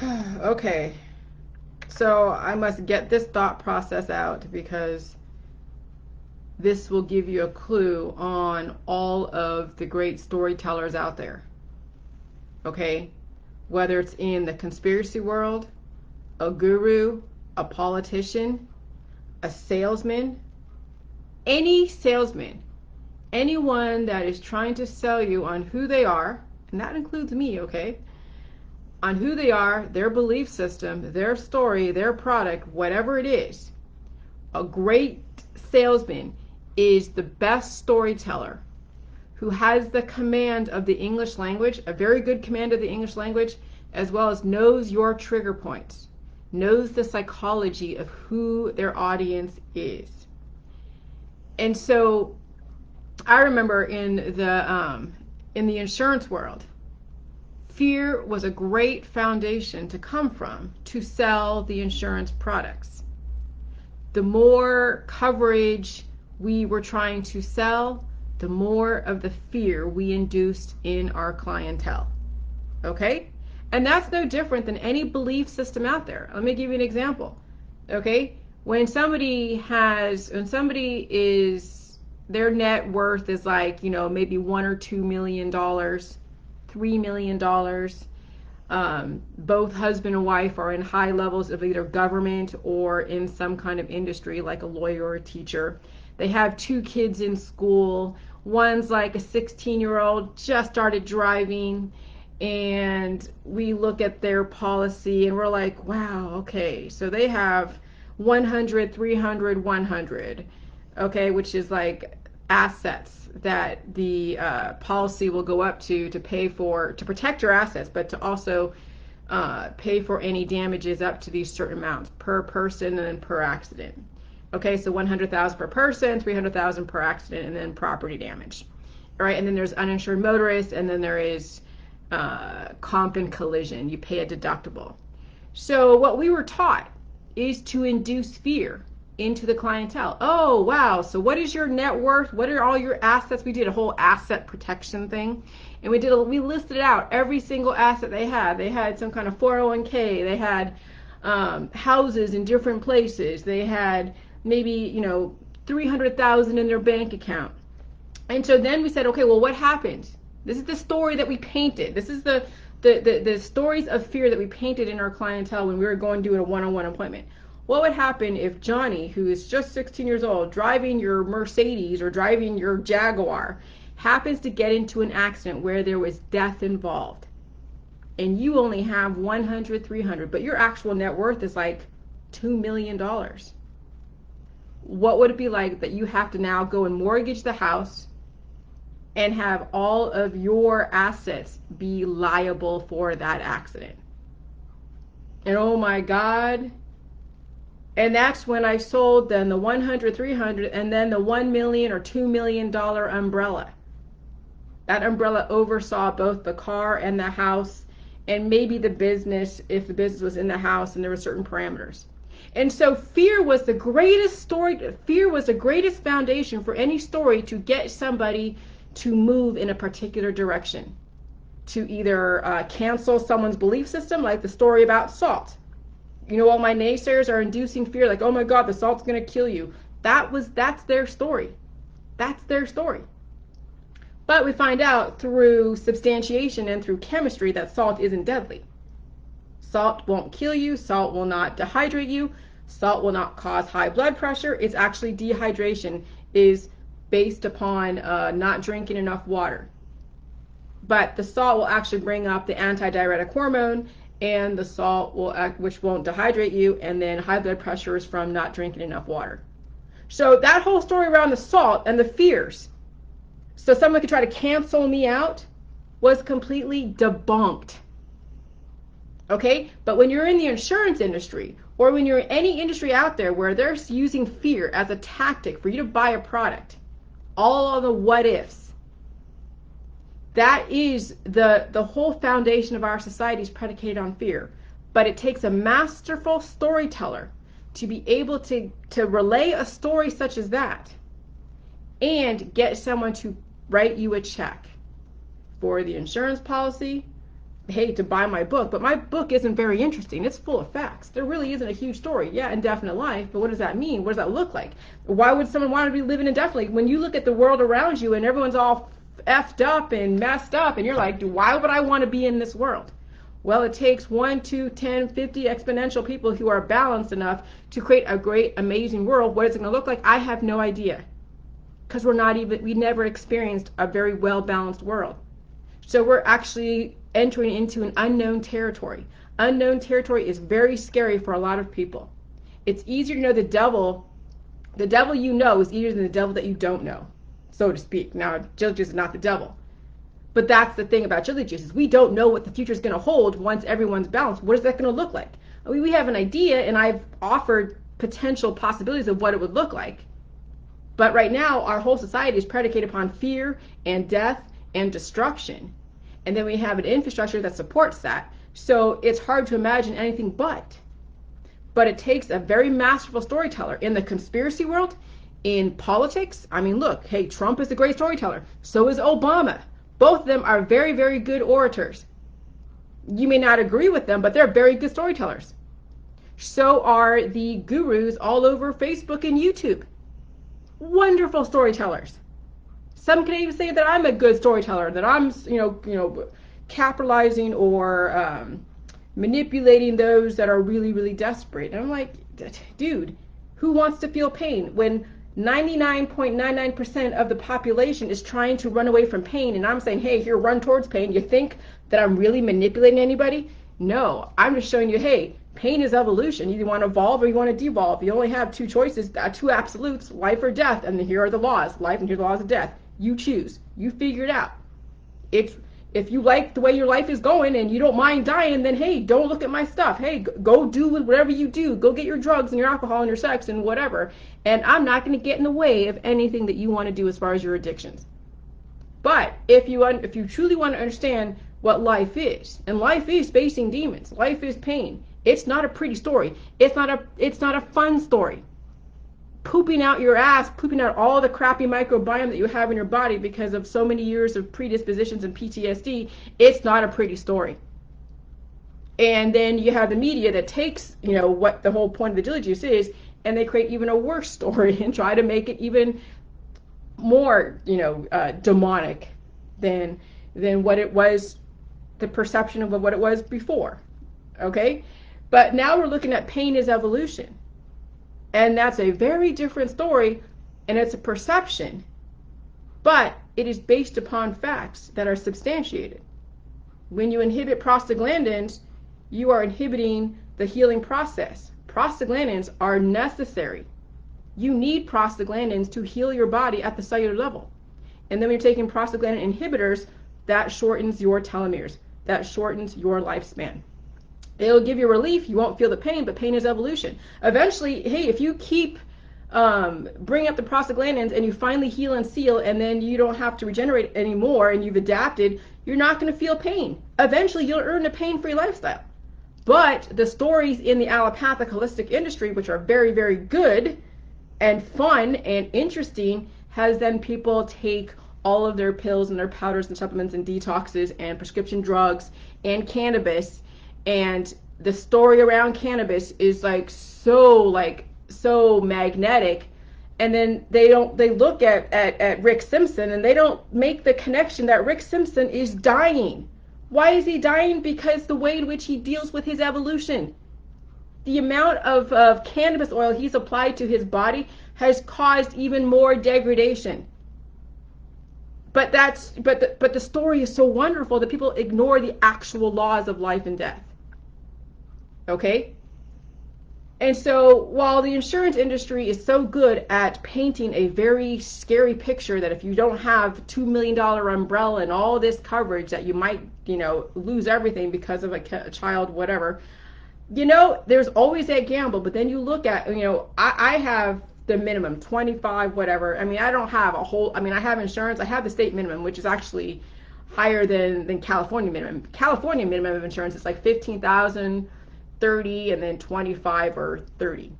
Okay, so I must get this thought process out because this will give you a clue on all of the great storytellers out there. Okay, whether it's in the conspiracy world, a guru, a politician, a salesman, any salesman, anyone that is trying to sell you on who they are, and that includes me, okay, on who they are, their belief system, their story, their product, whatever it is. A great salesman is the best storyteller who has the command of the English language, a very good command of the English language, as well as knows your trigger points, knows the psychology of who their audience is. And so I remember in the insurance world, fear was a great foundation to come from to sell the insurance products. The more coverage we were trying to sell, the more of the fear we induced in our clientele. Okay? And that's no different than any belief system out there. Let me give you an example. Okay? When somebody is, their net worth is like, maybe $1 or $2 million, $3 million. Both husband and wife are in high levels of either government or in some kind of industry like a lawyer or a teacher. They have 2 kids in school. One's like a 16-year-old, just started driving, and we look at their policy and we're like, wow, okay, so they have 100, 300, 100, okay, which is like assets that the policy will go up to pay for, to protect your assets, but to also pay for any damages up to these certain amounts per person and per accident. Okay, so 100,000 per person, 300,000 per accident, and then property damage. All right, and then there's uninsured motorists, and then there is comp and collision. You pay a deductible. So what we were taught is to induce fear into the clientele. Oh, wow. So what is your net worth? What are all your assets? We did a whole asset protection thing. And we listed out every single asset they had. They had some kind of 401k. They had houses in different places. They had maybe, 300,000 in their bank account. And so then we said, okay, well, what happened? This is the story that we painted. This is the stories of fear that we painted in our clientele when we were going to do a one-on-one appointment. What would happen if Johnny, who is just 16 years old, driving your Mercedes or driving your Jaguar, happens to get into an accident where there was death involved, and you only have 100, 300, but your actual net worth is like $2 million? What would it be like that you have to now go and mortgage the house and have all of your assets be liable for that accident? And oh my God. And that's when I sold then the 100, 300, and then the $1 million or $2 million umbrella. That umbrella oversaw both the car and the house, and maybe the business, if the business was in the house and there were certain parameters. And so fear was the greatest foundation for any story to get somebody to move in a particular direction, to either cancel someone's belief system, like the story about salt. All my naysayers are inducing fear, like, oh my God, the salt's going to kill you. That's their story. That's their story. But we find out through substantiation and through chemistry that salt isn't deadly. Salt won't kill you. Salt will not dehydrate you. Salt will not cause high blood pressure. It's actually dehydration is based upon not drinking enough water. But the salt will actually bring up the antidiuretic hormone, and the salt which won't dehydrate you, and then high blood pressure is from not drinking enough water. So that whole story around the salt and the fears, so someone could try to cancel me out, was completely debunked. Okay? But when you're in the insurance industry, or when you're in any industry out there where they're using fear as a tactic for you to buy a product, all of the what ifs, that is the whole foundation of our society is predicated on fear. But it takes a masterful storyteller to be able to relay a story such as that and get someone to write you a check for the insurance policy, hey, to buy my book, but my book isn't very interesting. It's full of facts. There really isn't a huge story. Yeah, indefinite life, but what does that mean? What does that look like? Why would someone want to be living indefinitely? When you look at the world around you and everyone's all effed up and messed up, and you're like, why would I want to be in this world? Well, it takes 1, 2, 10, 50 exponential people who are balanced enough to create a great, amazing world. What is it going to look like? I have no idea, because we never experienced a very well-balanced world. So we're actually entering into an unknown territory. Unknown territory is very scary for a lot of people. It's easier to know the devil. The devil you know is easier than the devil that you don't know, so to speak. Now, jelly juice is not the devil. But that's the thing about jelly juice, is we don't know what the future is going to hold once everyone's balanced. What is that going to look like? I mean, we have an idea, and I've offered potential possibilities of what it would look like. But right now, our whole society is predicated upon fear and death and destruction. And then we have an infrastructure that supports that. So it's hard to imagine anything but. But it takes a very masterful storyteller. In the conspiracy world, in politics, I mean, look, hey, Trump is a great storyteller. So is Obama. Both of them are very, very good orators. You may not agree with them, but they're very good storytellers. So are the gurus all over Facebook and YouTube. Wonderful storytellers. Some can even say that I'm a good storyteller, that I'm, capitalizing or manipulating those that are really, really desperate. And I'm like, dude, who wants to feel pain when 99.99% of the population is trying to run away from pain? And I'm saying, hey, here, run towards pain. You think that I'm really manipulating anybody? No, I'm just showing you, hey, pain is evolution. You either want to evolve or you want to devolve. You only have two choices, two absolutes, life or death. And here are the laws, life, and here are the laws of death. You choose. You figure it out. If you like the way your life is going and you don't mind dying, then hey, don't look at my stuff. Hey, go do whatever you do. Go get your drugs and your alcohol and your sex and whatever. And I'm not going to get in the way of anything that you want to do as far as your addictions. But if you truly want to understand what life is, and life is facing demons, life is pain. It's not a pretty story. It's not a fun story. Pooping out your ass, pooping out all the crappy microbiome that you have in your body because of so many years of predispositions and PTSD, it's not a pretty story. And then you have the media that takes, what the whole point of the jelly juice is, and they create even a worse story and try to make it even more, demonic than what it was, the perception of what it was before. Okay? But now we're looking at pain as evolution. And that's a very different story, and it's a perception, but it is based upon facts that are substantiated. When you inhibit prostaglandins, you are inhibiting the healing process. Prostaglandins are necessary. You need prostaglandins to heal your body at the cellular level. And then when you're taking prostaglandin inhibitors, that shortens your telomeres. That shortens your lifespan. It'll give you relief. You won't feel the pain, but pain is evolution. Eventually, hey, if you keep bringing up the prostaglandins and you finally heal and seal, and then you don't have to regenerate anymore and you've adapted, you're not going to feel pain. Eventually, you'll earn a pain-free lifestyle. But the stories in the allopathic holistic industry, which are very, very good and fun and interesting, has then people take all of their pills and their powders and supplements and detoxes and prescription drugs and cannabis. And the story around cannabis is so magnetic. And then they look at Rick Simpson and they don't make the connection that Rick Simpson is dying. Why is he dying? Because the way in which he deals with his evolution. The amount of cannabis oil he's applied to his body has caused even more degradation. But the story is so wonderful that people ignore the actual laws of life and death. Okay? And so while the insurance industry is so good at painting a very scary picture that if you don't have $2 million umbrella and all this coverage that you might, lose everything because of a child, whatever, there's always that gamble. But then you look at, I have the minimum, 25, whatever. I mean, I don't have I have insurance. I have the state minimum, which is actually higher than California minimum. California minimum of insurance is like $15,000, 30, and then 25 or 30.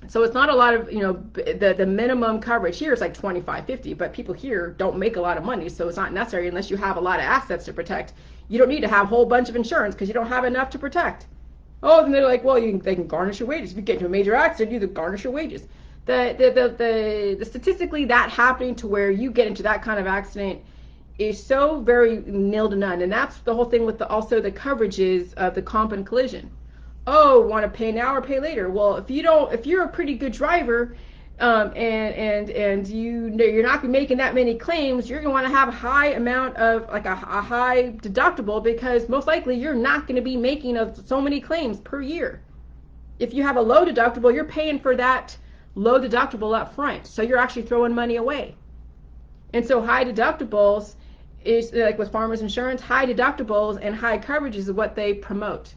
So it's not a lot of, the minimum coverage here is like 25, 50, but people here don't make a lot of money, so it's not necessary unless you have a lot of assets to protect. You don't need to have a whole bunch of insurance because you don't have enough to protect. Oh, then they're like, well, they can garnish your wages. If you get into a major accident, you can garnish your wages. The statistically that happening to where you get into that kind of accident is so very nil to none. And that's the whole thing with also the coverages of the comp and collision. Oh, want to pay now or pay later? Well, if you're a pretty good driver, and you're not gonna be making that many claims, you're gonna want to have a high amount of like a high deductible, because most likely you're not gonna be making so many claims per year. If you have a low deductible, you're paying for that low deductible up front, so you're actually throwing money away. And so high deductibles is like with Farmers Insurance, high deductibles and high coverages is what they promote.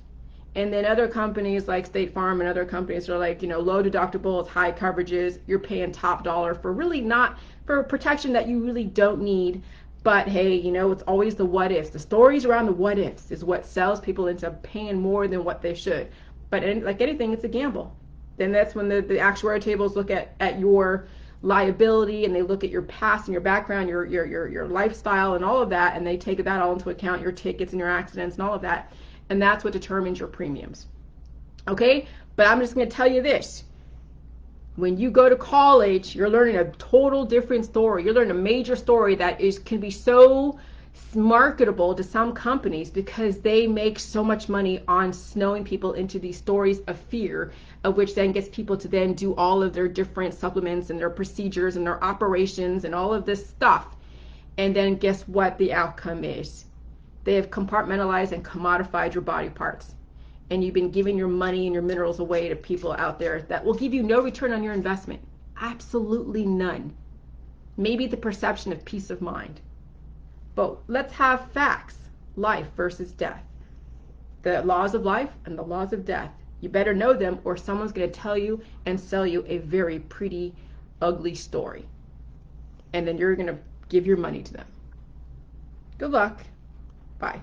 And then other companies like State Farm and other companies are like, low deductibles, high coverages. You're paying top dollar for really not for protection that you really don't need. But hey, it's always the what ifs. The stories around the what ifs is what sells people into paying more than what they should. But like anything, it's a gamble. Then that's when the actuarial tables look at your liability, and they look at your past and your background, your lifestyle and all of that, and they take that all into account, your tickets and your accidents and all of that. And that's what determines your premiums. Okay? But I'm just going to tell you this. When you go to college, you're learning a total different story. You're learning a major story that can be so marketable to some companies because they make so much money on snowing people into these stories of fear, of which then gets people to then do all of their different supplements and their procedures and their operations and all of this stuff. And then guess what the outcome is? They have compartmentalized and commodified your body parts. And you've been giving your money and your minerals away to people out there that will give you no return on your investment. Absolutely none. Maybe the perception of peace of mind. But let's have facts. Life versus death. The laws of life and the laws of death. You better know them, or someone's going to tell you and sell you a very pretty, ugly story. And then you're going to give your money to them. Good luck. Bye.